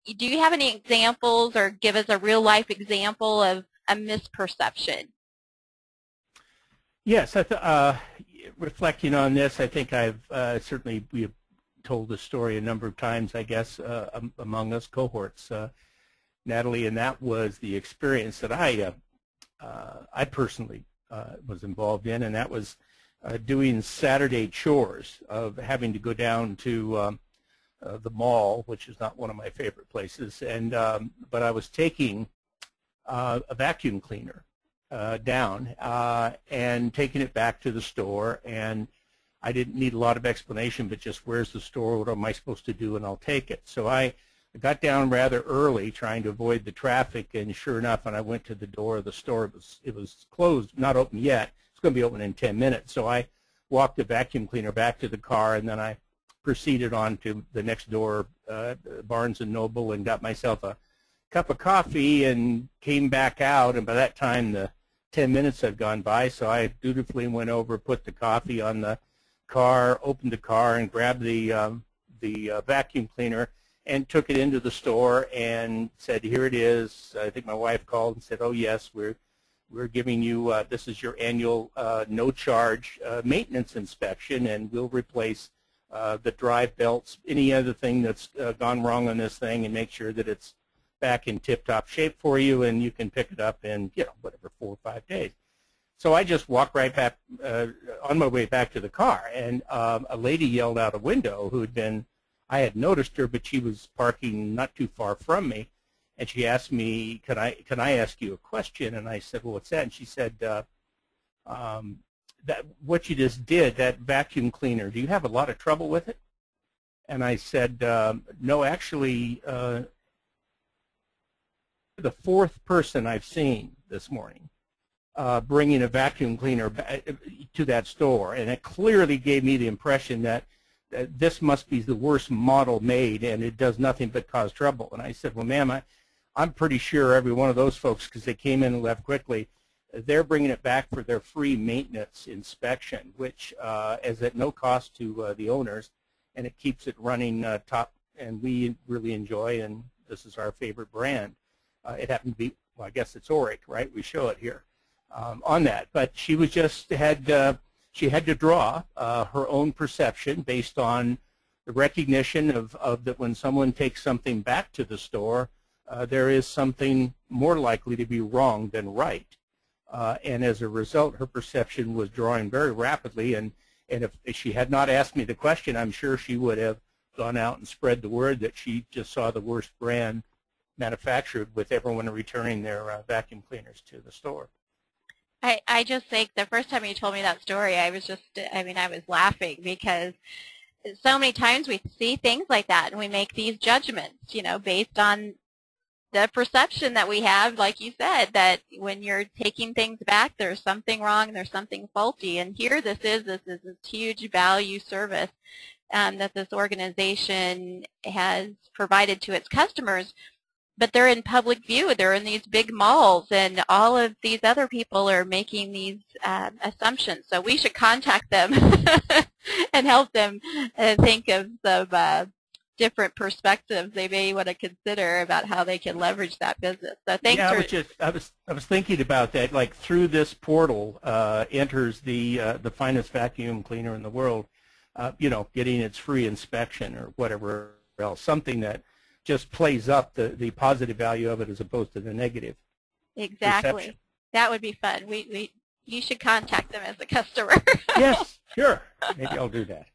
do you have any examples or give us a real-life example of a misperception? Yes, reflecting on this, I think I've certainly we have told the story a number of times, I guess, among us cohorts, Natalie, and that was the experience that I personally was involved in, and that was doing Saturday chores, of having to go down to the mall, which is not one of my favorite places, and but I was taking a vacuum cleaner down and taking it back to the store, and I didn't need a lot of explanation, but just where's the store, what am I supposed to do, and I'll take it. So I got down rather early trying to avoid the traffic, and sure enough, when I went to the door of the store, it was closed, not open yet. It's going to be open in 10 minutes. So I walked the vacuum cleaner back to the car, and then I proceeded on to the next door, Barnes & Noble, and got myself a cup of coffee and came back out, and by that time the 10 minutes had gone by, so I dutifully went over, put the coffee on the car, opened the car, and grabbed the vacuum cleaner and took it into the store and said, here it is. I think my wife called and said, oh yes, we're giving you, this is your annual no charge maintenance inspection, and we'll replace the drive belts, any other thing that's gone wrong on this thing, and make sure that it's back in tip-top shape for you, and you can pick it up in, whatever, 4 or 5 days. So I just walked right back on my way back to the car, and a lady yelled out a window who had been, I had noticed her, but she was parking not too far from me, and she asked me, can I ask you a question? And I said, well, what's that? And she said, that what you just did, that vacuum cleaner, do you have a lot of trouble with it? And I said, no, actually, the fourth person I've seen this morning bringing a vacuum cleaner to that store, and it clearly gave me the impression that this must be the worst model made, and it does nothing but cause trouble. And I said, well, ma'am, I'm pretty sure every one of those folks, because they came in and left quickly, they're bringing it back for their free maintenance inspection, which is at no cost to the owners, and it keeps it running top, and we really enjoy, and this is our favorite brand. It happened to be, well, I guess it's Auric, right? We show it here on that. But she was just she had to draw her own perception based on the recognition of that when someone takes something back to the store, there is something more likely to be wrong than right. And as a result, her perception was drawing very rapidly. And if she had not asked me the question, I'm sure she would have gone out and spread the word that she just saw the worst brand manufactured, with everyone returning their vacuum cleaners to the store. I just think the first time you told me that story, I was laughing, because so many times we see things like that and we make these judgments, based on the perception that we have, like you said, that when you're taking things back, there's something wrong, there's something faulty. And here this is this huge value service that this organization has provided to its customers. But they're in public view. They're in these big malls, and all of these other people are making these assumptions. So we should contact them and help them think of some different perspectives they may want to consider about how they can leverage that business. So thanks. Yeah, I was thinking about that. Like, through this portal enters the finest vacuum cleaner in the world. Getting its free inspection or whatever else, something that just plays up the positive value of it as opposed to the negative. Exactly. Perception. That would be fun. You should contact them as a customer. Yes, sure. Maybe I'll do that.